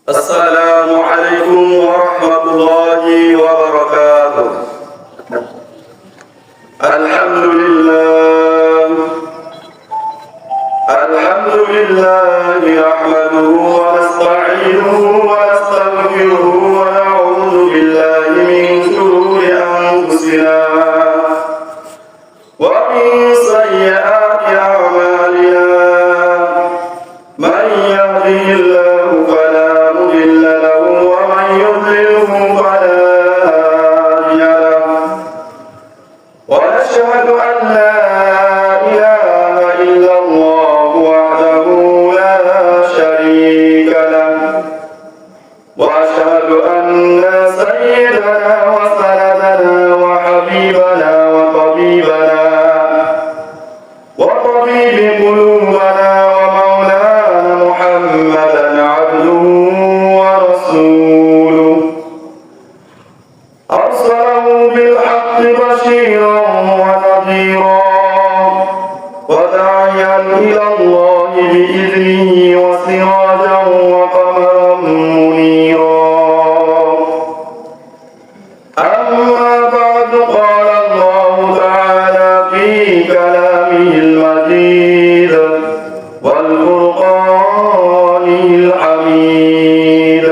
السلام عليكم ورحمة الله وبركاته. الحمد لله نحمده ونستعينه ونستغفره ونعوذ بالله من شرور أنفسنا ومن سيئات أعمالنا. من يهده الله فلا مضل له ومن يضلله فلا هادي له. ونشهد أن لا إله إلا الله وحده لا شريك له. وأشهد أن سيدنا وسندنا وحبيبنا وطبيبنا وطبيب قلوبنا ومولانا محمدا عبده ورسوله. أرسله بالحق بشيرا ونذيرا وداعيا إلى الله بإذنه وسراجا وقمرا منيرا. أما بعد قال الله تعالى في كلامه المجيد والفرقانه الحميد.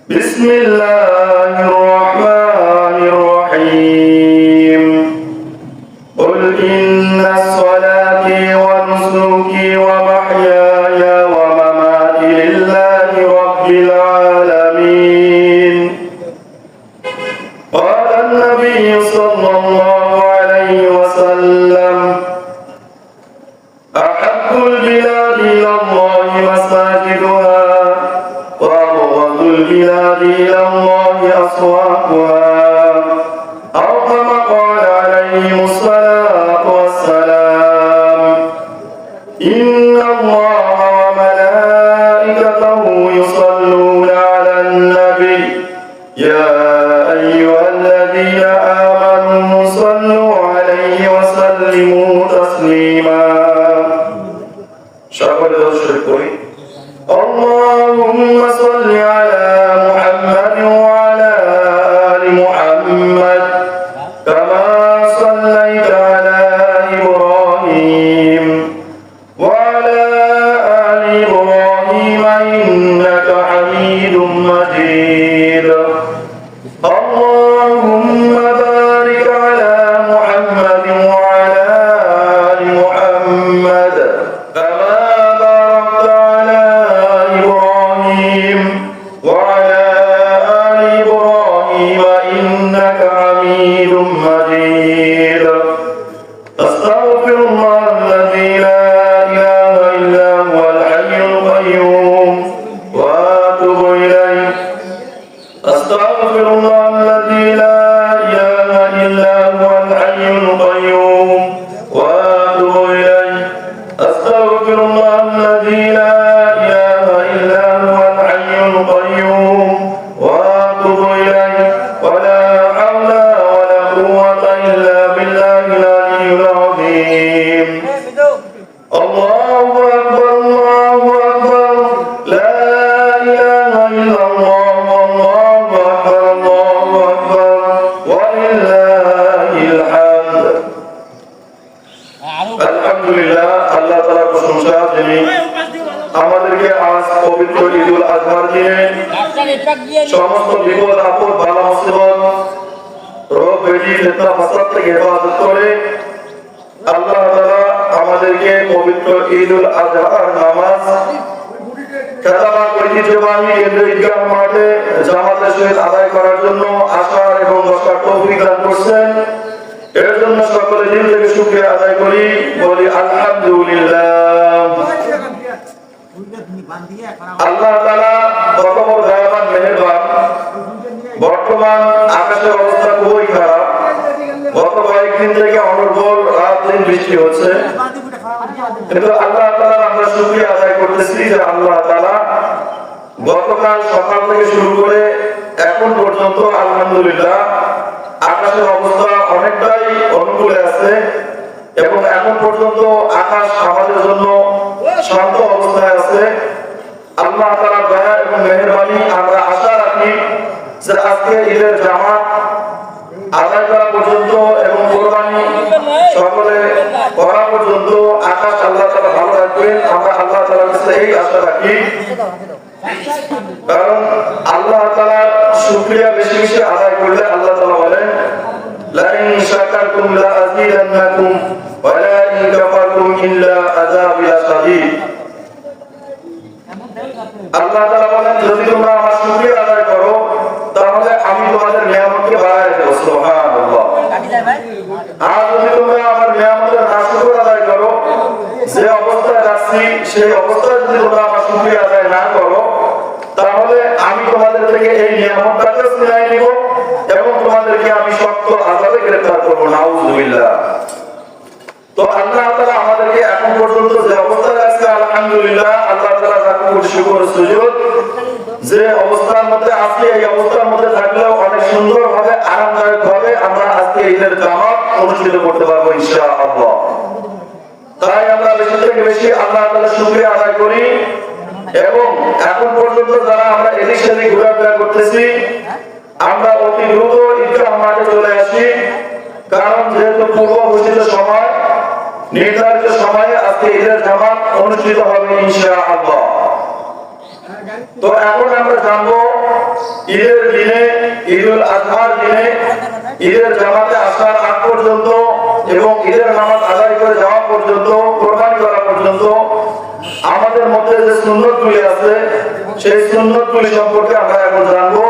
بسم الله الرحمن الرحيم. قل إن صلاتي ونسكي ومحياي ومماتي لله رب العالمين. قال النبي صلى الله عليه وسلم: أحب البلاد إلى الله مساجدها وأبغض البلاد إلى الله أسواقها، أو كما قال عليه الصلاة والسلام. إن الله وملائكته يصلون على النبي يا أيها الذين آمنوا صلوا عليه وسلموا تسليما. شكرا لله. اللهم صل على محمد وعلى آل محمد كما صليت على إبراهيم وعلى آل إبراهيم إنك حميد مجيد. اللهم بارك على محمد وعلى آل محمد كما باركت على إبراهيم وعلى آل إبراهيم إنك حميد مجيد. أستغفر الله الذي لا إله إلا هو الحي القيوم وأتوب إليه. أستغفر الله الذي لا إله إلا هو الحي القيوم وأتوب إليه. أستغفر الله الذي لا إله إلا هو الحي القيوم وأتوب إليه. ولا حول ولا قوة إلا بالله العلي العظيم. الله أكبر الله أكبر. لا إله إلا الله والله أكبر الله أكبر ولله الحمد. আলহামদুলিল্লাহ, আল্লাহ তাআলার প্রশংসা যিনি আমাদেরকে আজ পবিত্র ঈদুল আজহার দিনে সমস্ত বিপদ আপদ বালা মুসিবত রোগ ব্যাধি ফিতনা ফাসাদ থেকে হেফাজত করে আল্লাহ তাআলা আমাদেরকে পবিত্র ঈদুল আজহার নামাজ খেলাবাদ ঐতিহ্যবাহী কেন্দ্রীয় ঈদগাহ মাঠে জামাতের সহিত আদায় করার জন্য আসার এবং বসার তৌফিক দান করছেন। এর জন্য সকলে দিল থেকে শুকরিয়া আদায় করি, বলি আলহামদুলিল্লাহ। আল্লাহ তাআলা কত বড় দয়াবান মেহেরবান। বর্তমান আকাশের অবস্থা খুবই খারাপ। গত কয়েকদিন থেকে অনর্গল রাত দিন বৃষ্টি হচ্ছে, কিন্তু আল্লাহ তাআলার আমরা শুকরিয়া আদায় করতেছি যে আল্লাহ তাআলা গতকাল সকাল থেকে শুরু করে এখন পর্যন্ত আলহামদুলিল্লাহ আকাশের অবস্থা অনেকটাই অনুকূলে আছে এবং এখন পর্যন্ত আকাশ আমাদের জন্য শান্ত অবস্থায় আছে। আল্লাহ তাআলার দয়া এবং আজকে ঈদের জামাত আদায় করা পর্যন্ত এবং কোরবানি সকলে করা পর্যন্ত আকাশ আল্লাহ তাআলা ভালো রাখবেন, আমরা আল্লাহ তাআলার কাছে এই আশা রাখি। কারণ আল্লাহ তাআলার শুকরিয়া বেশি বেশি আদায় করলে আল্লাহ তাআলা বলেন লা ইন শাকারতুম লা আযীদান্নাকুম ওয়া লা ইন কাফারতুম ইল্লা আযাবি শাদীদ। আল্লাহ তাআলা বলেন যদি তোমরা আমার শুকরিয়া আদায় করো তাহলে আমি তোমাদের নিয়ামতকে বাড়ায় দেব। সুবহানাল্লাহ। আর যদি তোমরা আমার নিয়ামতের নাশকর আদায় করো, যে অবস্থায় আছি সেই অবস্থায় যদি তোমরা আমার শুকরিয়া আদায় না করো তাহলে আমি তোমাদের থেকে এই নিয়ামতটাকে ছিনিয়ে নিব এবং তোমাদেরকে আমি শক্ত আযাবে গ্রেফতার করব। নাউযুবিল্লাহ। তো আল্লাহ তাআলা আমাদেরকে এখন পর্যন্ত যে অবস্থায় আছে আলহামদুলিল্লাহ, আল্লাহ তাআলা যাকে শুকর সুজুদ, যে অবস্থার মধ্যে আছি এই অবস্থার মধ্যে থাকলেও অনেক সুন্দরভাবে আরামদায়কভাবে আমরা আজকে ঈদের জামাত অনুষ্ঠিত করতে পারবো ইনশাআল্লাহ। তাই আমরা বেশি থেকে বেশি আল্লাহ তাআলার শুকরিয়া আদায় করি এবং এখন পর্যন্ত যারা আমরা এদিক সেদিক ঘোরাফেরা করতেছি আমরা অতি দ্রুত ঈদগাহ মাঠে চলে আসি, কারণ যেহেতু পূর্ব ঘোষিত সময় নির্ধারিত সময়ে আজকে ঈদের জামাত অনুষ্ঠিত হবে ইনশাআল্লাহ। তো এখন আমরা জানবো ঈদের দিনে, ঈদুল আজহার দিনে ঈদের জামাতে আসার আগ পর্যন্ত এবং ঈদের নামাজ আদায় করে যাওয়া পর্যন্ত, কোরবানি করা পর্যন্ত আমাদের মধ্যে যে সুন্নতগুলি আছে সেই সুন্নতগুলি সম্পর্কে আমরা এখন জানবো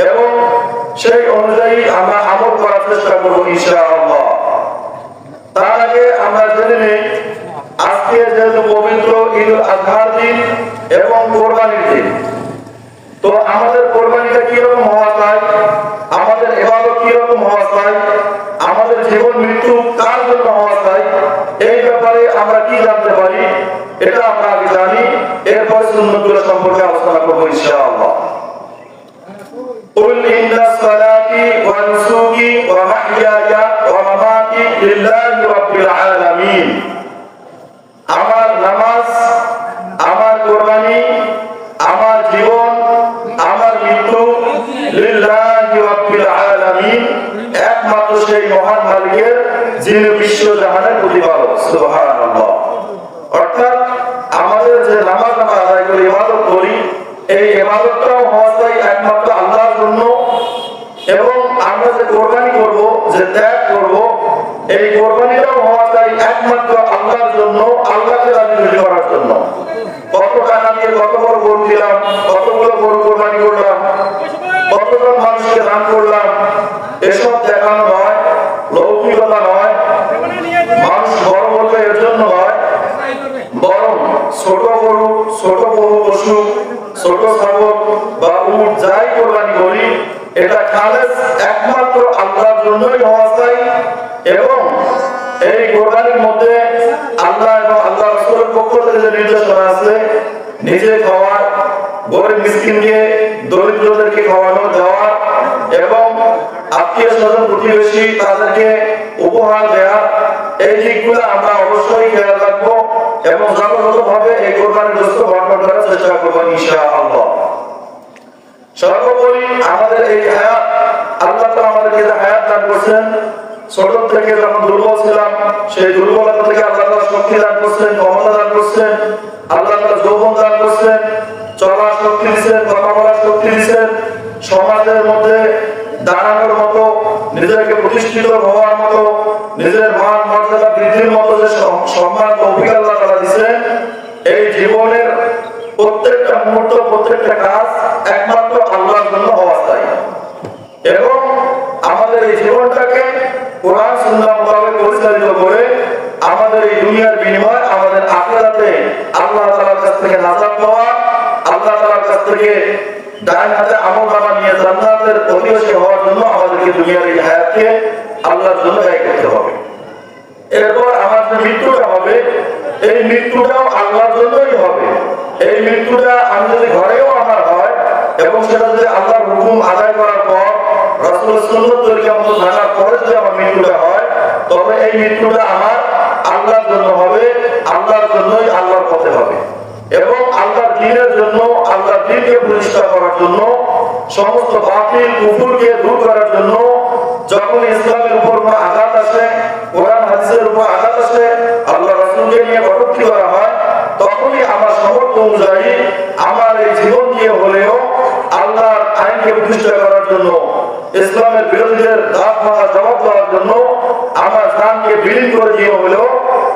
এবং সেই অনুযায়ী আমরা আমল করার চেষ্টা করবো ইনশাআল্লাহ। তার আগে আমরা জেনে নেই আজকে যেহেতু পবিত্র ঈদুল আজহার দিন এবং কোরবানির দিন, তো আমাদের কোরবানিটা কিরকম হওয়া চাই, আমাদের ইবাদত কিরকম হওয়া চাই, আমাদের জীবন মৃত্যু কার জন্য হওয়া চাই, এই ব্যাপারে আমরা কি জানতে পারি এটা আমরা আগে জানি, এরপরে সুন্নতগুলো সম্পর্কে আলোচনা করবো ইনশাআল্লাহ। قل إن صلاتي ونسكي ومحياي ومماتي لله رب العالمين। আমার নামাজ, আমার কোরবানি, আমার জীবন, আমার মৃত্যু লিল্লাহি রাব্বিল আলামিন, একমাত্র সেই মহান মালিকের যিনি বিশ্ব জাহানের প্রতিপালক। সুবহানাল্লাহ। অর্থাৎ আমাদের যে নামাজ আমরা আদায় করি, ইবাদত করি, এই ইবাদতটাও হওয়া চাই একমাত্র আল্লাহর জন্য এবং আমরা যে কোরবানি করব, যে ত্যাগ করব, এই কোরবানিটাও হওয়া চাই একমাত্র আল্লাহর জন্য, আল্লাহকে রাজি করার জন্য। কত টাকা দিয়ে কত বড় গরু দিলাম, কতগুলো গরু কোরবানি করলাম, কতজন মানুষকে দান করলাম, এসব দেখানো নয়, লৌকিকতা নয়, মানুষ বড় বলবে এর জন্য নয়, বরং ছোট গরু, ছোট পশু, ছোট ছাগল বা উট যাই কোরবানি করি এটা খালেস একমাত্র আল্লাহর জন্যই হওয়া চাই এবং এই কোরবানির মধ্যে আল্লাহ এবং আল্লাহ রাসূলের পক্ষ থেকে যে নির্দেশনা আছে নিজে খাওয়ার, গরিব মিসকিনকে, দরিদ্রদেরকে খাওয়ানো দেওয়ার এবং আত্মীয় স্বজন প্রতিবেশী তাদেরকে উপহার দেওয়া, এই দিকগুলো আমরা অবশ্যই খেয়াল রাখবো এবং যথাযথভাবে এই কোরবানির গোশত বন্টন করার চেষ্টা করবো ইনশাআল্লাহ। সর্বোপরি আমাদের এই হায়াত, আল্লাহ তাআলা আমাদেরকে যে হায়াত দান করেছেন, ছোট থেকে যখন দুর্বল ছিলাম সেই দুর্বলতা থেকে আল্লাহ তাআলা শক্তি দান করছেন, ক্ষমতা দান করছেন, আল্লাহ তাআলা যৌবন দান করছেন, চলার শক্তি দিয়েছেন, কথা বলার শক্তি দিয়েছেন, সমাজের মধ্যে দাঁড়ানোর মতো, নিজেকে প্রতিষ্ঠিত হওয়ার মতো, নিজের মান মর্যাদা বৃদ্ধির মতো যে সম্মান তৌফিক আল্লাহ তাআলা দিয়েছেন, এই জীবনের প্রত্যেকটা মুহূর্ত, প্রত্যেকটা কাজ একমাত্র আল্লাহর জন্য হওয়া চাই এবং আমাদের এই জীবনটাকে কোরআন সুন্নাহ মোতাবেক পরিচালিত করে আমাদের এই দুনিয়ার বিনিময়ে আমাদের আখিরাতে আল্লাহ তাআলার কাছ থেকে নাজাত পাওয়া, আল্লাহ তাআলার কাছ থেকে ডান হাতে আমলনামা নিয়ে জান্নাতের অধিবাসী হওয়ার জন্য আমাদেরকে দুনিয়ার এই হায়াতকে আল্লাহর জন্য ব্যয় করতে হবে। এরপর আমার যে মৃত্যুটা হবে এই মৃত্যুটাও আল্লাহর জন্যই হবে। এই মৃত্যুটা আমি যদি ঘরেও আমার হয় এবং সেটা যদি আল্লাহর হুকুম আদায় করার পর, রাসূলের সুন্নাত তরিকা মতো জানার পরে যদি আমার মৃত্যুটা হয়, তবে এই মৃত্যুটা আমার আল্লাহর জন্য হবে, আল্লাহর জন্যই, আল্লাহর পথে হবে এবং আল্লাহর দ্বীনের জন্য, আল্লাহর দ্বীনকে প্রতিষ্ঠা করার জন্য সমস্ত বাতিল কুফরকে দূর করার জন্য যখন ইসলামের উপর কোনো আঘাত আসে, কোরআন হাদিসের উপর আঘাত আসে, আল্লাহ রাসূলকে নিয়ে কটূক্তি করা হয়, তখনই আমার সামর্থ্য অনুযায়ী আমার এই জীবন দিয়ে হলেও আল্লাহর আইনকে প্রতিষ্ঠা করার জন্য, ইসলামের বিরোধীদের দাঁত ভাঙা জবাব দেওয়ার জন্য আমার জানকে বিলীন করে দিয়ে হলেও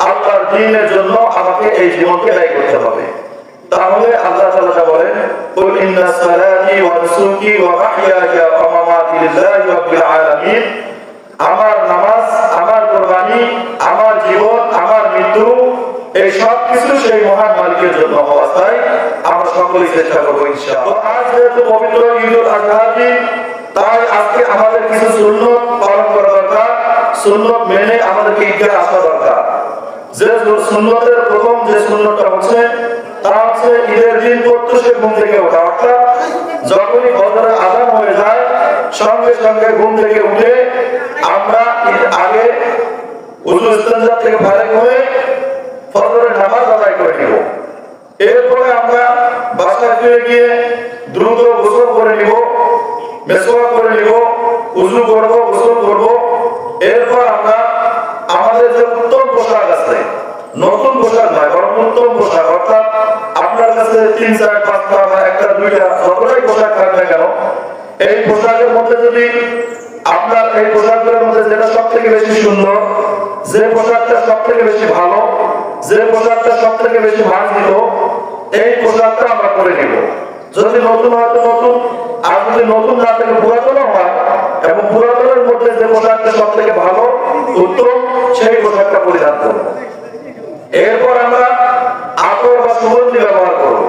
আল্লাহর দ্বীনের জন্য আমাকে এই জীবনকে ব্যয় করতে হবে। তাহলে আল্লাহ তাআলা বলেন, কুল ইন্না সালাতি ওয়া নুসুকি ওয়া মাহইয়ায়া ওয়া মামাতি লিল্লাহি রাব্বিল আলামিন, আমার নামাজ, আমার কুরবানি, আমার জীবন, আমার মৃত্যু, এই সব কিছু সেই মহান মালিকের জন্য হওয়া চাই। আমরা সকলেই চেষ্টা করবো ইনশাআল্লাহ। আজ যেহেতু পবিত্র ঈদুল আযহার দিন, তাই আজকে আমাদের কিছু সুন্নত পালন করা দরকার। সুন্নত মেনে আমাদেরকে ঈদগাহে আসা দরকার। যে সুন্নতের প্রথম যে সুন্নতটা হচ্ছে, তা হচ্ছে ঈদের দিন প্রত্যুষে ঘুম থেকে ওঠা। অর্থাৎ যখনই ফজরের আযান হয়ে যায়, সঙ্গে সঙ্গে ঘুম থেকে উঠে আমরা আগে ওযু ইস্তেনজা থেকে ফারিগ হয়ে ফজরের নামাজ আদায় করে নিব। এরপরে আমরা বাসায় ফিরে গিয়ে দ্রুত গোসল করে নিব, মেসওয়াক করে নিব, ওযু করব, গোসল করব। এরপর আমরা আমাদের যে উত্তম পোশাক আছে, নতুন পোশাক নয় বরং উত্তম পোশাক, অর্থাৎ আপনার কাছে 3, 4, 5টা বা 1টা 2টা যতটাই পোশাক থাকবে কেন, এই পোশাকের মধ্যে যদি আপনার এই পোশাকগুলোর মধ্যে যেটা সব থেকে বেশি সুন্দর, যে পোশাকটা সব থেকে বেশি ভালো, যে পোশাকটা সব থেকে বেশি মার্জিত, এই পোশাকটা আমরা পরে নিব। যদি নতুন হয় তো নতুন, আর যদি নতুন না থেকে পুরাতন হয় এবং পুরাতনের মধ্যে যে পোশাকটা সব থেকে ভালো উত্তম, সেই পোশাকটা পরিধান করব। এরপর আমরা আতর বা সুগন্ধি ব্যবহার করব।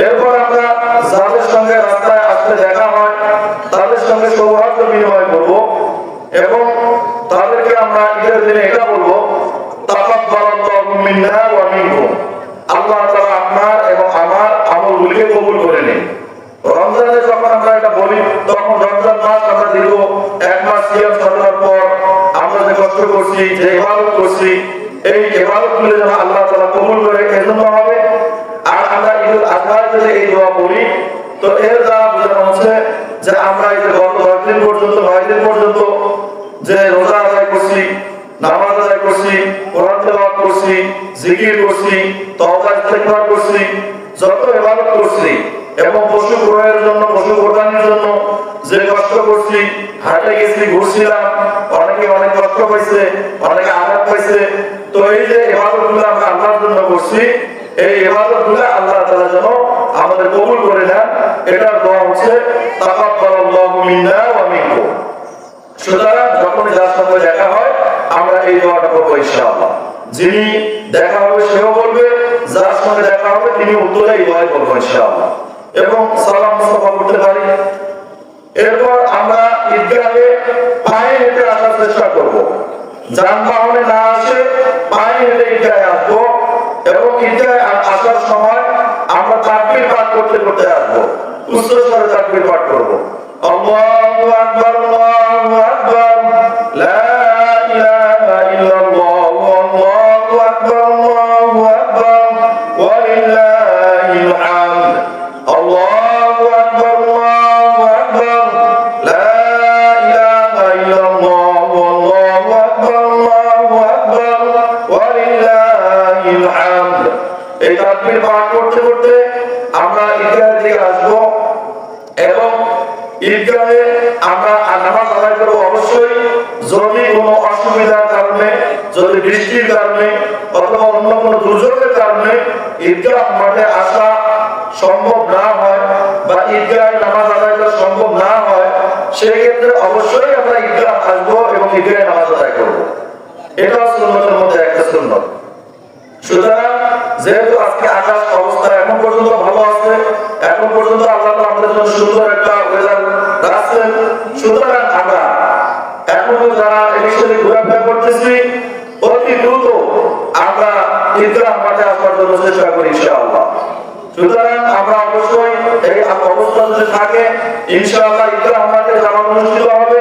এরপর আমরা যাদের সঙ্গে রাস্তায় আসতে দেখা হয় তাদের সঙ্গে সৌহার্দ্য বিনিময় করব এবং তাদেরকে আমরা ঈদের দিনে এটা বলবো, তাকাব্বালাল্লাহু মিন্না ওয়া মিনকুম, আল্লাহ তাআলা আপনার এবং আমার আমলগুলিকে কবুল করে নিন। রমজানে যখন আমরা এটা বলি, তখন রমজান মাস আমরা দীর্ঘ 1 মাস সিয়াম সাধনার পর আমরা যে কষ্ট করছি, যে ইবাদত করছি, এই ইবাদতগুলো যেন আল্লাহ তাআলা কবুল করে, এজন্য হবে। আর আমরা ঈদুল আযহায় যদি এই দোয়া পড়ি, তো এর দ্বারা বোঝানো হচ্ছে যে আমরা এই যে গত 10 দিন পর্যন্ত, 9 দিন পর্যন্ত যে রোজা আদায় করছি, নামাজ আদায় করছি, কোরআন তেলাওয়াত করছি, জিকির করছি, তওবা ইস্তেগফার করছি, যত ইবাদত করছি এবং পশু ক্রয়ের জন্য, পশু কোরবানির জন্য যে কষ্ট করছি, হাটে গেছি, ঘুরছিলাম, অনেকে অনেক কষ্ট পাইছে, অনেকে আঘাত পাইছে, তো এই যে ইবাদতগুলো আমরা আল্লাহর জন্য করছি, এই ইবাদতগুলো আল্লাহ তাআলা যেন আমাদের কবুল করে নেন, এটার দোয়া হচ্ছে তাকাব্বালাল্লাহু মিন্না ওয়া মিনকুম। সুতরাং যখন যার সঙ্গে দেখা হয় আমরা এই দোয়াটা করবো ইনশাআল্লাহ। যিনি দেখা হবে সেও বলবে, যার সঙ্গে দেখা হবে তিনি উত্তরে এই দোয়াই বলবো ইনশাআল্লাহ, এবং সালাম মুস্তাফা করতে পারি। এরপর আমরা ঈদগাহে পায়ে হেঁটে আসার চেষ্টা করব। যানবাহনে না আসে পায়ে হেঁটে ঈদগাহে আসবো এবং ঈদগাহে আসার সময় আমরা তাকবীর পাঠ করতে করতে আসবো, উচ্চ স্বরে তাকবীর পাঠ করবো। আল্লাহু আকবার, আল্লাহু আকবার, লা ইলাহা ইল্লাল্লাহ, আল্লাহু আকবার, আল্লাহু আকবার, ওয়া লিল্লাহিল হামদ। আল্লাহু আকবার, আল্লাহু আকবার, লা ইলাহা ইল্লাল্লাহ, আল্লাহু আকবার, আল্লাহু আকবার, ওয়া লিল্লাহিল হামদ। এই তাকবীর পাঠ করতে করতে আমরা ঈদগাহের দিকে আসবো এবং ঈদগাহে আমরা নামাজ আদায় করবো। অবশ্যই যদি কোনো অসুবিধার কারণে, যদি বৃষ্টির কারণে অথবা অন্য কোনো দুর্যোগের কারণে ঈদগাহ মাঠে আসা সম্ভব না হয় বা ঈদগাহে নামাজ আদায় করা সম্ভব না হয়, সেই ক্ষেত্রে অবশ্যই আমরা ঈদগাহ আসবো এবং ঈদগাহে নামাজ আদায় করবো। এটা সুন্নতের মধ্যে একটা সুন্নত। সুতরাং যেহেতু আজকে আকাশ অবস্থা এখন পর্যন্ত ভালো আছে, এখন পর্যন্ত আল্লাহ তাআলা আমাদের জন্য সুন্দর একটা ওয়েদার রাখছেন, সুতরাং আমরা এখনো যারা এদিকে ঘোরাফেরা করতেছি অতি দ্রুত আমরা ঈদগাহ মাঠে আসার জন্য চেষ্টা করি ইনশাআল্লাহ। সুতরাং আমরা অবশ্যই এই অবস্থা যদি থাকে ইনশাআল্লাহ ঈদগাহ মাঠে জামাত অনুষ্ঠিত হবে,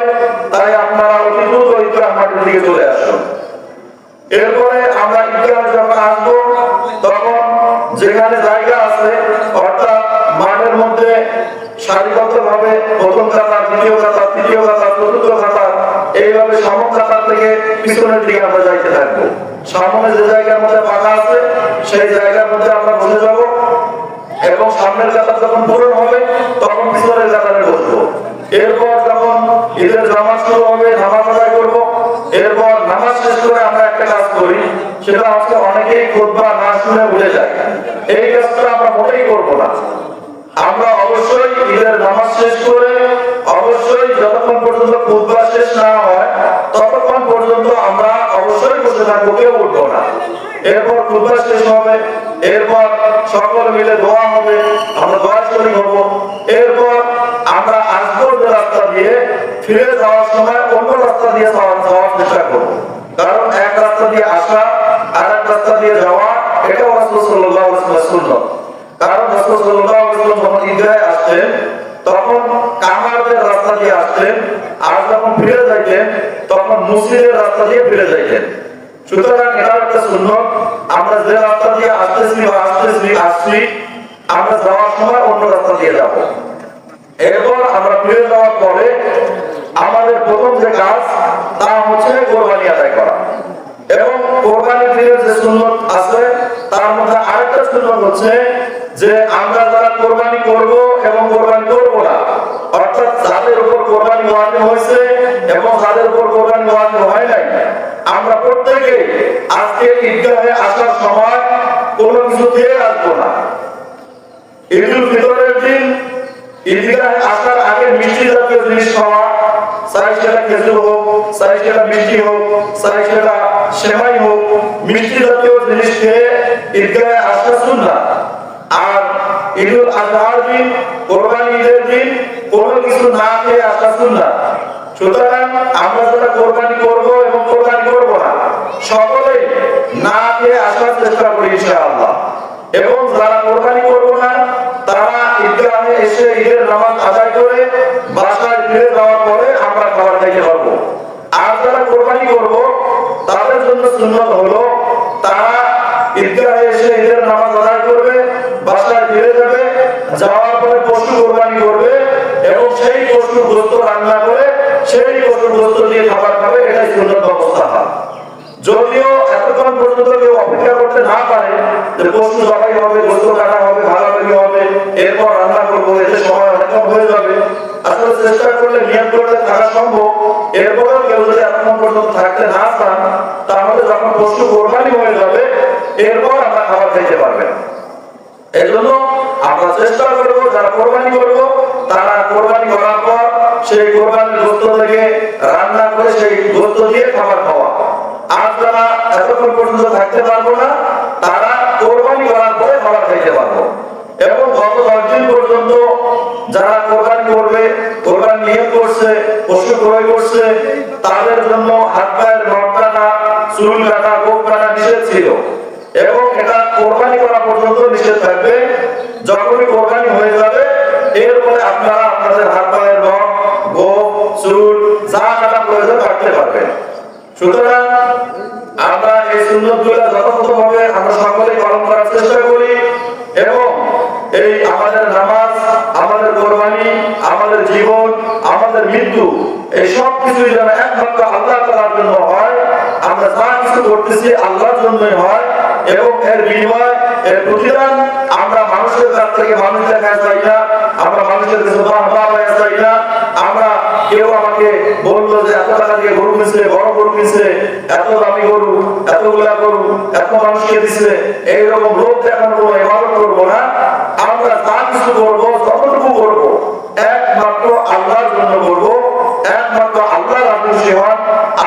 তাই আপনারা অতি দ্রুত ঈদগাহ মাঠের দিকে চলে আসুন। এরপরে আমরা ঈদগাহ যখন আসবো তখন যেখানে জায়গা আছে, অর্থাৎ মাঠের মধ্যে সারিবদ্ধভাবে প্রথম কাতার, দ্বিতীয় কাতার, তৃতীয় কাতার, চতুর্থ কাতার, এইভাবে সমক কাতার থেকে পিছনের দিকে আমরা যাইতে থাকবো। সামনে যে জায়গার মধ্যে ফাঁকা আছে সেই জায়গার মধ্যে আমরা বসে যাব এবং সামনের কাতার যখন পূরণ হবে তখন পিছনের কাতারে বসবো। এরপর যখন ঈদের নামাজ শুরু হবে নামাজ আদায় করবো। এরপর নামাজ শেষ করে আমরা একটা কাজ করি, সেটা আজকে অনেকেই খুতবা না শুনে ভুলে যায়। এই কাজটা আমরা মোটেই করবো না। আমরা অবশ্যই ঈদের নামাজ শেষ করে অবশ্যই যতক্ষণ পর্যন্ত খুতবা শেষ না হয় ততক্ষণ পর্যন্ত আমরা অবশ্যই বসে থাকবো, কেউ উঠবো না। এরপর খুতবা শেষ হবে, এরপর সকল মিলে দোয়া হবে, আমরা দোয়া শরীক হব। এরপর আমরা আসবো যে রাস্তা দিয়ে, ফিরে যাওয়ার সময় অন্য রাস্তা দিয়ে যাওয়ার চেষ্টা করবো। কারণ এক রাস্তা দিয়ে আসা আর এক রাস্তা দিয়ে যাওয়া এটাও রাসূল সাল্লাল্লাহু আলাইহি ওয়াসাল্লামের সুন্নাত। কারণ রাসূল সাল্লাল্লাহু আলাইহি ওয়াসাল্লাম যখন ঈদগাহে আসতেন তখন কামারদের রাস্তা দিয়ে আসতেন, আর যখন ফিরে যাইতেন তখন মুসলিমের রাস্তা দিয়ে ফিরে যাইতেন। সুতরাং এটা একটা সুন্নাত। আমরা যে রাস্তা দিয়ে আসছি আমরা যাওয়ার সময় অন্য রাস্তা দিয়ে যাব। এরপর আমরা ফিরে যাওয়ার পরে আমাদের প্রথম যে কাজ তা হচ্ছে কোরবানি আদায় করা। এবং কোরবানির দিনের যে সুন্নাত আছে তার মধ্যে আরেকটা সুন্নাত হচ্ছে যে আমরা যারা কোরবানি করব এবং কোরবানি করব না, অর্থাৎ যাদের উপর কোরবানি ওয়াজিব হয়েছে এবং যাদের উপর কোরবানি ওয়াজিব হয় নাই, আমরা প্রত্যেকে আজকে ঈদগাহে আসার সময় কোনো কিছু খেয়ে আসবো না। ঈদুল ফিতরের দিন ঈদগাহে আসার আগে মিষ্টি জাতীয় জিনিস খাওয়া, চাই সেটা খেজুর হোক, চাই সেটা মিষ্টি হোক, চাই সেটা সেমাই হোক, মিষ্টি জাতীয় জিনিস খেয়ে ঈদগাহে আসা সুন্নাত। আর ঈদুল আজহার দিন, কোরবানি ঈদের দিন কোনো কিছু না খেয়ে আসা সুন্নাত। সুতরাং আমরা যারা কোরবানি করব এবং কোরবানি করব না সকলেই না খেয়ে আসার চেষ্টা করি ইনশাআল্লাহ। এবং যারা কোরবানি করব না তারা ঈদগাহে এসে ঈদের নামাজ আদায় করে বাসায় ফিরে যাওয়ার পরে আমরা খাবার খাইতে পারবো। আর যারা কোরবানি করব তাদের জন্য সুন্নাত হলো তারা ঈদগাহে এসে ঈদের নামাজ আদায় করবে, বাসায় ফিরে যাবে, যাওয়ার পরে পশু কোরবানি করবে এবং সেই পশুর গোশত রান্না করে সেই পশুর গোশত দিয়ে খাবার খাবে। এটাই সুন্নাত ব্যবস্থা। যদিও এতক্ষণ পর্যন্ত কেউ অপেক্ষা করতে না পারে যে পশু জবাই হবে, গোশত কাটা হবে, ভাগাভাগি হবে, এরপর রান্না করবো, এতে সময় অনেকক্ষণ হয়ে যাবে। আসলে চেষ্টা করলে নিয়ত করলে থাকা সম্ভব। এরপরেও কেউ যদি এতক্ষণ পর্যন্ত থাকতে না চান তাহলে যখন পশু কোরবানি হয়ে যাবে এরপর আমরা খাবার খাইতে পারবেন। এই জন্য আমরা চেষ্টা করবো যারা কোরবানি করবো তারা কোরবানি করার পর সেই কোরবানির গোশত থেকে রান্না করে সেই গোশত দিয়ে খাবার খাওয়া। আর যারা এতক্ষণ পর্যন্ত থাকতে পারবো না তারা কোরবানি করার পরে খাবার খাইতে পারবো। এবং গত 10 দিন পর্যন্ত যারা কোরবানি করবে, কোরবানি নিয়ত করছে, পশু ক্রয় করছে, তাদের জন্য হাত পায়ের নখ কাটা, চুল কাটা, গোঁফ কাটা নিষেধ ছিল এবং এটা কোরবানি করা পর্যন্ত নিষেধ থাকবে। যখনই কোরবানি হয়ে যাবে এরপরে আপনারা আপনাদের হাত পায়ের নখ, গোঁফ, চুল যা কাটা প্রয়োজন কাটতে পারবেন। সুতরাং আমরা এই সুন্নতগুলো যথাযথভাবে আমরা সকলেই পালন করার চেষ্টা করি এবং এই আমাদের নামাজ, আমাদের কোরবানি, আমাদের জীবন, আমাদের মৃত্যু এই সব কিছুই যেন একমাত্র আল্লাহ তাআলার জন্য হয়। আমরা যা কিছু করতেছি আল্লাহর জন্যই হয় এবং এর বিনিময়, এর প্রতিদান আমরা মানুষের কাছ থেকে মানুষ দেখা চাই না, আমরা মানুষের কাছে বাহবা পাওয়া চাই না। আমরা কেউ আমাকে বললো যে এত টাকা দিয়ে গরু কিনছে, বড় গরু কিনছে, এত দামি গরু, এতগুলা গরু, এত মানুষকে দিচ্ছে, এইরকম লোক দেখানোর কোনো ইবাদত করবো না। আমরা যা কিছু করবো যতটুকু করবো একমাত্র আল্লাহর জন্য করবো, একমাত্র আল্লাহ রাজি খুশি হন,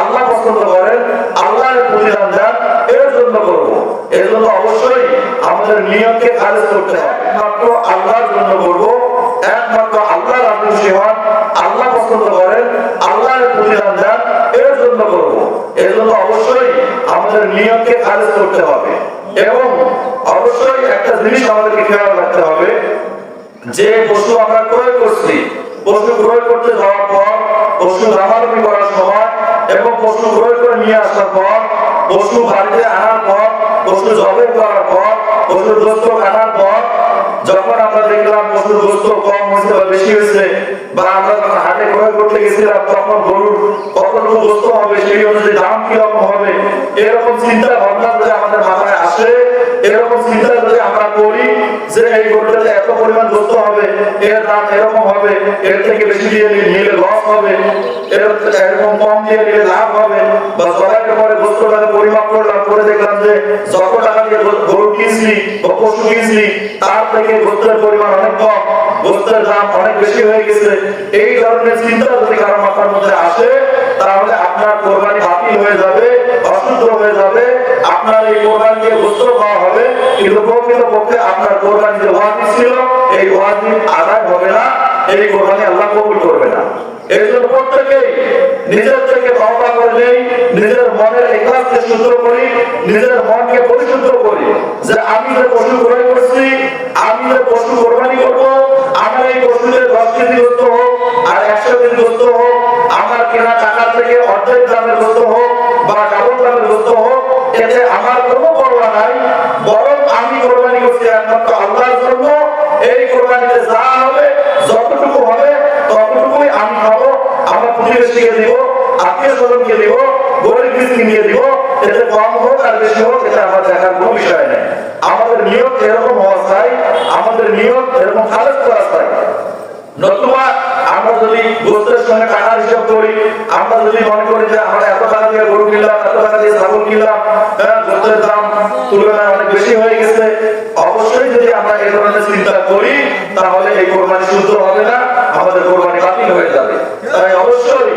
আল্লাহ পছন্দ করেন, আল্লাহর প্রতিদান দেন, এর জন্য করবো। এর জন্য অবশ্যই আমাদের নিয়তকে খালেস করতে হবে। একমাত্র আল্লাহর জন্য করবো, একমাত্র আল্লাহ রাজি খুশি হন, আল্লাহ পছন্দ করেন, আল্লাহর প্রতিদান দেন, এর জন্য করবো। এর জন্য অবশ্যই আমাদের নিয়তকে খালেস করতে হবে। এবং অবশ্যই একটা জিনিস আমাদেরকে খেয়াল রাখতে হবে যে পশু আমরা ক্রয় করছি, পশু ক্রয় করতে যাওয়ার পর, পশু রামারামি করার সময় এবং পশু ক্রয় করে নিয়ে আসার পর, পশু বাড়িতে আনার পর, পশু জবাই করার পর, পশুর গোশত কাটার পর যখন আমরা দেখলাম পশুর গোশত কম হয়েছে মুস্তাফা বেশি হয়েছে, বা আমরা যখন হাটে ক্রয় করতে গেছিলাম তখন গরুর কতটুকু গোস্ত হবে, সেই অনুযায়ী দাম কিরকম হবে, এরকম চিন্তা ভাবনা যদি আমাদের মাথায় আসে, এরকম চিন্তা যদি আমরা করি যে এই গরুটাতে এত পরিমাণ গোস্ত হবে, এর দাম এরকম হবে, এর থেকে বেশি দিয়ে নিলে লস হবে, এরকম কম দিয়ে নিলে লাভ হবে, বা জবাইয়ের পরে গোস্তটাকে পরিমাপ করলাম, করে দেখলাম যে যত টাকা দিয়ে গরু কিনছি বা পশু কিনছি তার থেকে গোস্তের পরিমাণ অনেক কম, গোস্তের দাম অনেক বেশি হয়ে গেছে, এই ধরনের চিন্তা যদি কারো মাথার মধ্যে আসে তাহলে আপনার কোরবানি বাতিল হয়ে যাবে, অশুদ্ধ হয়ে যাবে। আপনার এই কোরবানি দিয়ে গোস্ত খাওয়া হবে, কিন্তু প্রকৃতপক্ষে আপনার কোরবানি যে ওয়াজিব ছিল এই ওয়াজিব আদায় হবে না, এই কোরবানি আল্লাহ কবুল করবে না। এই জন্য প্রত্যেকেই নিজের থেকে তওবা করে, নিজের মনের ইখলাসকে শুদ্ধ করি, নিজের মনকে পরিশুদ্ধ করি যে আমি যে পশু ক্রয় করছি, আমি যে পশু কোরবানি করব, আমার এই পশুদের 10 কেজি গোস্ত হোক আর 100 কেজি গোস্ত হোক, আমার কেনা টাকা থেকে অর্ধেক দামের গোস্ত হোক বা ডাবল দামের গোস্ত হোক, এতে আমার কোনো পরোয়া নাই, বরং আমি কোরবানি করছি একমাত্র আল্লাহর জন্য। এই কোরবানিতে যা হবে, যতটুকু হবে ততটুকুই আমি খাবো, আমার প্রতিবেশীকে দিব, আত্মীয় স্বজনকে দিব, গরিব মিসকিনকে দিব, এতে কম হোক আর বেশি হোক এটা আমার দেখার কোনো বিষয় নেই। আমাদের নিয়ত এরকম হওয়া চাই, আমাদের নিয়ত এরকম খালেজ করা চাই। নতুবা আমরা যদি গোস্তের সঙ্গে টাকার হিসাব করি, আমরা যদি মনে করি যে আমরা এত টাকা দিয়ে গরু কিনলাম, এত টাকা দিয়ে ছাগল কিনলাম, গোস্তের দাম তুলনায় অনেক বেশি হয়ে গেছে, অবশ্যই যদি আমরা এই ধরনের চিন্তা করি তাহলে এই কোরবানি শুদ্ধ হবে না, আমাদের কোরবানি বাতিল হয়ে যাবে। তাই অবশ্যই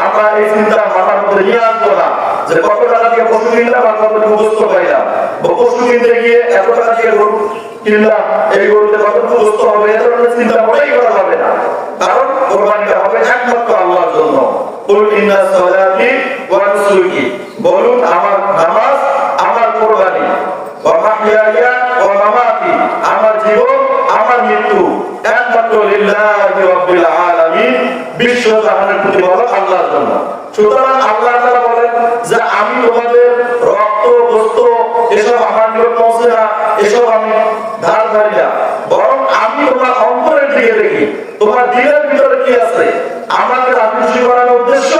আমরা এই চিন্তা মাথার মধ্যে নিয়ে আসবো না যে কত টাকা দিয়ে পশু কিনলাম আর কতটুকু গোস্ত পাইলাম, পশু কিনতে গিয়ে এত টাকা দিয়ে গরু কিনলাম, এই গরুতে কতটুকু গোস্ত হবে, এ ধরনের চিন্তা মোটেই করা যাবে না। কারণ কোরবানিটা হবে একমাত্র আল্লাহর জন্য। কুল ইন্না সালাতি ওয়া নুসুকি, বলুন আমার নামাজ, আমার কোরবানি, ওয়া মাহইয়ায়া ওয়া মামাতি, আমার জীবন, আমার মৃত্যু একমাত্র লিল্লাহি রাব্বিল আলামিন, বিশ্ব জাহানের প্রতিপালক আল্লাহর জন্য। সুতরাং আল্লাহ তাআলা বলেন যে আমি তোমাদের রক্ত গোস্ত এসব আমার নিকট পৌঁছে না, এসব আমি ধার ধারি না, বরং আমি তোমার অন্তরের দিকে দেখি, তোমার দিলের ভিতরে কি আছে, আমাকে রাজনীতি করার উদ্দেশ্য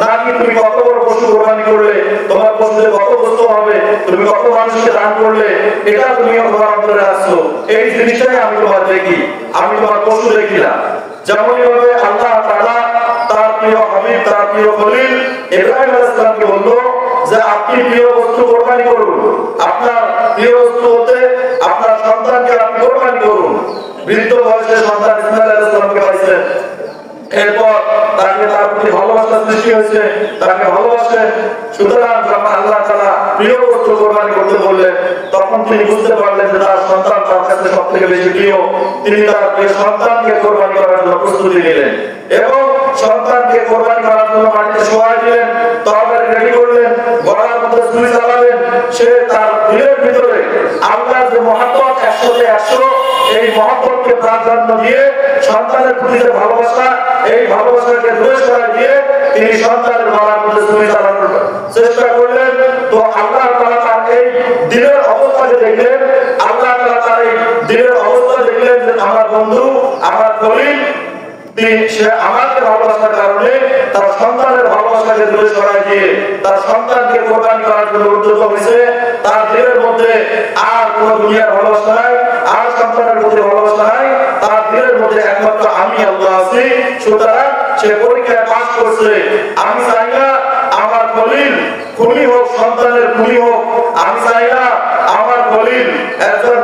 নাকি তুমি কত বড় পশু কোরবানি করলে, তোমার পশুতে কত গোস্ত হবে, তুমি কত মানুষকে দান করলে, এটা তুমি তোমার অন্তরে আসছো, এই জিনিসটাই আমি তোমার দেখি, আমি তোমার পশু দেখি না। যেমনই ভাবে আল্লাহ তাআলা তার প্রিয় হাবিব, তার প্রিয় খলিল ইব্রাহিম আলাইহিস সালামকে বলল যে আপনি প্রিয় বস্তু কোরবানি করুন, আপনার প্রিয় বস্তু হতে আপনার সন্তানকে আপনি কোরবানি করুন। বৃদ্ধ বয়সে সন্তান ইসমাঈল আলাইহিস সালামকে পাইছেন, এরপর তাকে তার প্রতি ভালোবাসা সৃষ্টি হয়েছে, তাকে ভালোবাসেন। সুতরাং যখন আল্লাহ তাআলা প্রিয় বস্তু কোরবানি করতে বললেন তখন তিনি বুঝতে পারলেন যে তার সন্তান তার কাছে সবথেকে বেশি প্রিয়। তিনি তার প্রিয় সন্তানকে কোরবানি করার জন্য প্রস্তুতি নিলেন এবং সন্তানকে কোরবানি করার জন্য মাটিতে শোয়াই দিলেন, তরবারি রেডি করলেন, গলার মধ্যে সুই চালালেন। সে তার দিলের ভিতরে আল্লাহর যে মহব্বত 100-তে 100, এই মহব্বতকে প্রাধান্য দিয়ে সন্তানের প্রতি যে ভালোবাসা, এই ভালোবাসাকে দূরে সরাই দিয়ে তিনি সন্তানের গলার মধ্যে সুই চালানোর চেষ্টা করলেন। তো আল্লাহ তাআলা তার এই দিলের অবস্থাকে দেখলেন, আল্লাহ তাআলা তার এই দিলের অবস্থা দেখলেন যে আমার বন্ধু, আমার খলিল, সে আমাকে ভালোবাসার কারণে তার সন্তানের ভালোবাসাকে দূরে সরাই দিয়ে তার সন্তানকে কোরবানি করার জন্য উদ্যত হয়েছে। তার দিলের মধ্যে আর কোন দুনিয়ার ভালোবাসা নাই, আর সন্তানের প্রতি ভালোবাসা নাই, তার দিলের মধ্যে একমাত্র আমি আল্লাহ আছি। সুতরাং সে পরীক্ষায় পাস করছে। আমি চাই না আমার খলিল খুনি হোক, সন্তানের খুনি হোক, আমি চাই না আমার খলিল একজন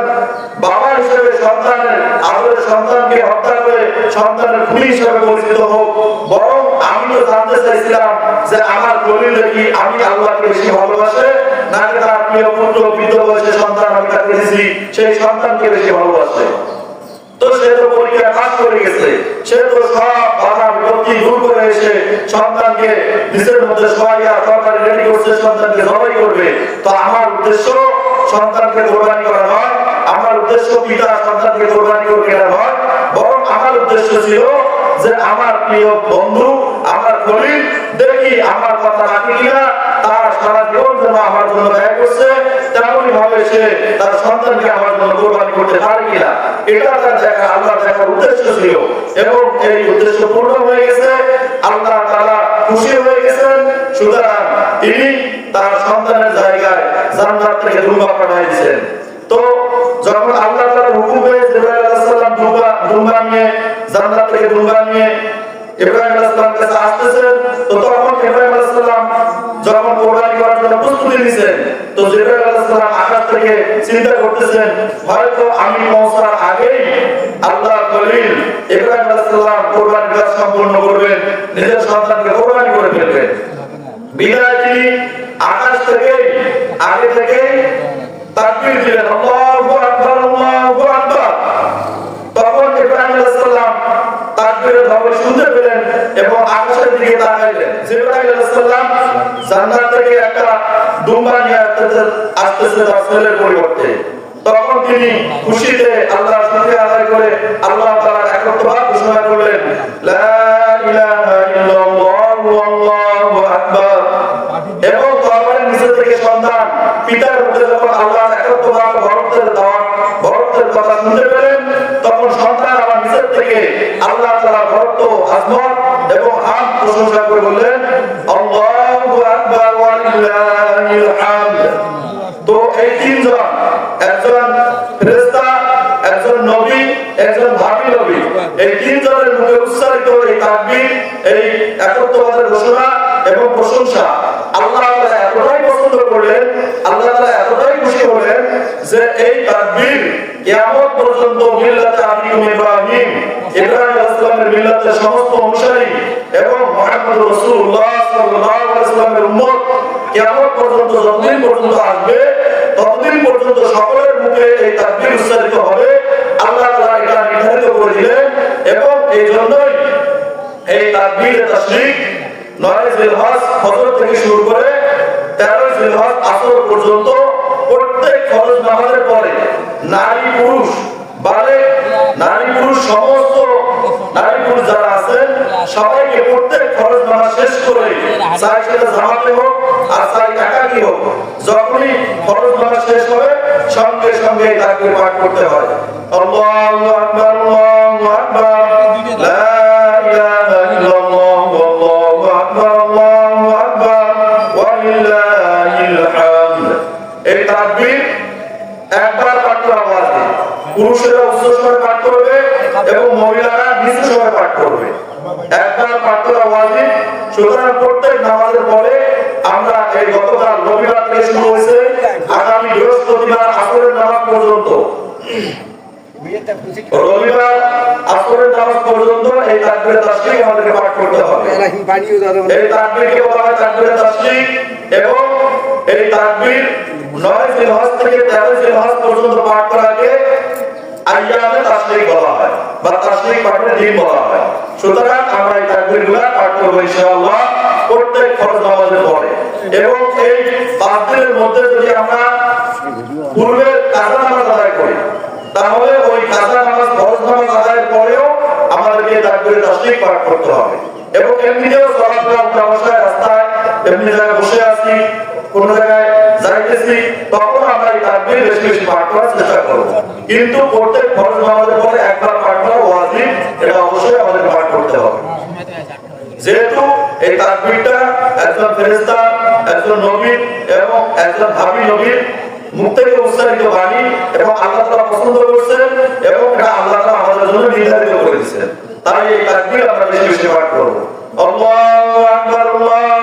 বাবা হিসেবে সন্তানের আদরের সন্তানকে হত্যা করে সন্তানের খুনি হিসেবে পরিচিত হোক, বরং আমি তো জানতে চাইছিলাম যে আমার খলিল কি আমি আল্লাহকে বেশি ভালোবাসে নাকি তার প্রিয় পুত্র বৃদ্ধ বয়সে সন্তান আমি তাকে দিয়েছি সেই সন্তানকে বেশি ভালোবাসে। তো সে তো পরীক্ষায় পাস করে গেছে, সে তো সব বাধা বিপত্তি দূর করে এসে সন্তানকে নিজের মধ্যে সহাইয়া তরকারি রেডি করছে, সন্তানকে জবাই করবে। তো আমার উদ্দেশ্য সন্তানকে কোরবানি করা নয়, আমার উদ্দেশ্য পিতা সন্তানকে কোরবানি করে কেনা নয়, বরং আমার উদ্দেশ্য ছিল যে আমার প্রিয় বন্ধু, আমার খলিল দেখি আমার কথা রাখি কিনা, তার সারা জীবন যেন আমার জন্য ব্যয় করছে, তেমনি ইসলামী ভাবে সে তার সন্তানকে আমার জন্য কোরবানি করতে পারে কিনা, এটা তার দেখা আল্লাহর দেখার উদ্দেশ্য ছিল এবং এই উদ্দেশ্য পূর্ণ হয়ে গেছে। আল্লাহ তাআলা খুশি হয়ে গেছেন, সুতরাং তিনি তার সন্তানের জায়গায় জান্নাত থেকে দুম্বা পাঠিয়ে দিয়েছেন। তো যখন আল্লাহ তাআলার হুকুমে জিবরাইল আলাইহিস সালাম দুম্বা নিয়ে জান্নাত থেকে দুম্বা নিয়ে ইব্রাহিম আলাইহিস সালামের কাছে আসতেছেন, তো তখন ইব্রাহিম আলাইহিস সালাম যখন কোরবানি করার জন্য প্রস্তুতি নিছেন, তো জিবরাইল আলাইহিস সালাম আকাশ থেকে চিন্তা করতেছেন হয়তো আমি পৌঁছার আগেই আল্লাহ খলিল ইব্রাহিম আলাইহিস সালাম কোরবানির কাজ সম্পূর্ণ করবেন, নিজের সন্তানকে কোরবানি করে ফেলবেন। বিদায় তিনি আকাশ থেকে আগে থেকে তাকবীর দিলেন, আল্লাহু আকবার আল্লাহু আকবার। তখন ইব্রাহিম আলাইহিস সালাম তাকবীরের ধ্বনি শুনতে পেলেন এবং আকাশের দিকে তাকাইলেন। জিবরাইল আলাইহিস সালাম জান্নাত থেকে একটা দুম্বা নিয়ে আসতেছে তার ছেলের পরিবর্তে। তখন তিনি খুশিতে আল্লাহর শুকরিয়া আদায় করে আল্লাহ তাআলার একত্ববাদ ঘোষণা করলেন, লা ইলাহা ইল্লাল্লাহু আল্লাহু আকবার। এবং তরবারের নিচে থেকে সন্তান পিতার মুখে যখন আল্লাহর একত্ববাদ বরত্বের কথা শুনতে পেলেন, তখন সন্তান আবার নিচের থেকে আল্লাহ তাআলার বরত্ব, আজমত এবং হামদ প্রশংসা করে বললেন, আল্লাহু আকবার ওয়া লিল্লাহিল হামদ। তো এই তিনজন, একজন ফেরেশতা, একজন নবী, একজন ভাবী নবী, এই তিনজনের মুখে উচ্চারিত এই তাকবীর, এই একত্ববাদের ঘোষণা এবং প্রশংসা আল্লাহ তাআলা এতটাই পছন্দ করলেন, আল্লাহ তাআলা এতটাই খুশি হলেন যে এই তাকবীর কিয়ামত পর্যন্ত মিল্লাতে আবিকুম ইব্রাহিম, ইব্রাহিম আলাইহিস সালামের মিল্লাতের সমস্ত অনুসারী এবং মুহাম্মদ রাসূলুল্লাহ সাল্লাল্লাহু আলাইহি ওয়াসাল্লামের উম্মত কিয়ামত পর্যন্ত যতদিন পর্যন্ত আসবে ততদিন পর্যন্ত সকলের মুখে এই তাকবীর উচ্চারিত হবে। আল্লাহ তাআলা এটা নির্ধারিত করে দিলেন এবং এই জন্যই এই তাকবীরে তাশরীক 9 জিলহজ ফজর থেকে শুরু করে 13 জিলহজ আসর পর্যন্ত প্রত্যেক ফরজ নামাজের পরে নারী পুরুষ বালেগ, নারী পুরুষ সমস্ত নারী পুরুষ যারা আছেন সবাইকে প্রত্যেক ফরজ নামাজ শেষ করে, চাই সেটা জামাতে হোক আর চাই একাকী হোক, যখনই ফরজ নামাজ শেষ হবে সঙ্গে সঙ্গে এই তাকবীর পাঠ করতে হয়, আল্লাহু আকবার আল্লাহু আকবার, লা ইলাহা ইল্লাল্লাহু আল্লাহু আকবার আল্লাহু আকবার ওয়া লিল্লাহিল হামদ। এই তাকবীর একবার পাঠ করা ওয়াজিব, পুরুষেরা উচ্চ স্বরে পাঠ করবে এবং মহিলারা নিচু স্বরে পাঠ করবে, একবার পাঠ করা ওয়াজিব। সুতরাং প্রত্যেক নামাজের পরে আমরা এই গতকাল রবিবার থেকে শুরু হয়েছে আগামী বৃহস্পতিবার আসরের নামাজ পর্যন্ত, রবিবার আসরের নামাজ পর্যন্ত এই তাকবীরে তাশরীক আমাদেরকে পাঠ করতে হবে। এই তাকবীরকে বলা হয় তাকবীরে তাশরীক এবং এই তাকবীর 9 জিলহজ থেকে 13 জিলহজ পর্যন্ত পাঠ করাকে আইয়ামে তাশরীক বলা হয় বা তাশরীক পাঠের দিন বলা হয়। সুতরাং আমরা এই তাকবীরগুলো পাঠ করব ইনশাআল্লাহ প্রত্যেক ফরজ নামাজের পরে। এবং এই 5 দিনের মধ্যে যদি আমরা পূর্বে কাজা নামাজ আদায় করি তাহলে ওই কাজা নামাজ ফরজ নামাজ আদায়ের পরেও আমাদেরকে তাকবীরে তাশরীক পাঠ করতে হবে। এবং এমনিতেও চলাফেরা উঠা বসায় রাস্তায় এমনি জায়গায় বসে আছি, কোন জায়গায় যাইতেছি, তখন আমরা এই তাকবীর বেশি বেশি পাঠ করার চেষ্টা করব। কিন্তু প্রত্যেক ফরজ নামাজের পরে একবার পাঠ করা ওয়াজিব, এটা অবশ্যই আমাদের পাঠ করতে হবে। যেহেতু এই তাকবীরটা একজন ফেরেশতা, একজন নবী এবং একজন ভাবী নবীর মুখ থেকে উচ্চারিত বাণী এবং আল্লাহ তাআলা পছন্দ করছেন এবং এটা আল্লাহ তাআলা আমাদের জন্য নির্ধারিত করেছেন, তাই এই তাকবীর আমরা বেশি বেশি পাঠ করব। আল্লাহু আকবার আল্লাহু